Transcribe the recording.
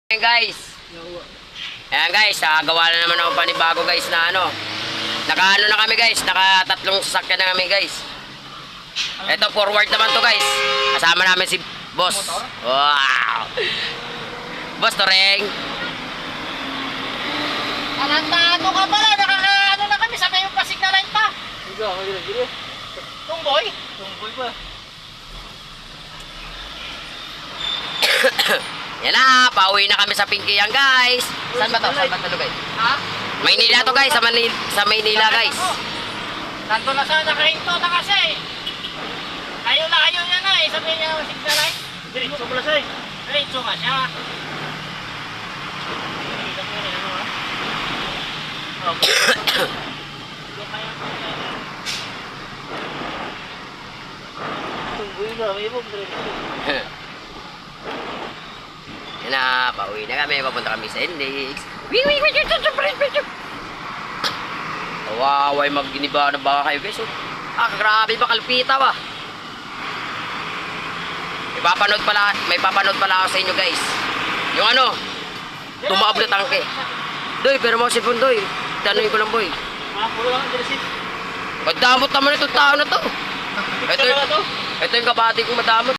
Ayan guys. Ayan guys, gawa na naman ako panibago guys na ano. Naka-ano na kami guys, naka-tatlong sasakyan na kami guys. Ito forward naman to guys. Kasama namin si Boss. Wow. Boss Toreng. Ano ka pala, nakaka-ano na kami, sabi yung pa-signaline pa. Tungboy? Tungboy ba? Yan na, pauwi na kami sa Pinkiang guys. Saan ba to? Saan ba to guys? Ha? Maynila to guys, sa Maynila guys. Nandun na sana, nakahinto na kasi. Ayaw niya na eh, sabi niya yung signaline. Diretso pala siya eh. Diretso nga siya. Tungboy na, may ibang diretso. Yan na, pauwi na kami, papunta kami sa Index. Waway mag-giniba na baka kayo guys. Grabe ba kalpita ba? May papanood pala ako sa inyo guys. Yung ano, tumablo tangke. Doy, pero mo si Doy. Tanungin ko lang boy. Puro lang ang diretso. Madamot naman itong tao na to. Ito yung kabati kong madamot.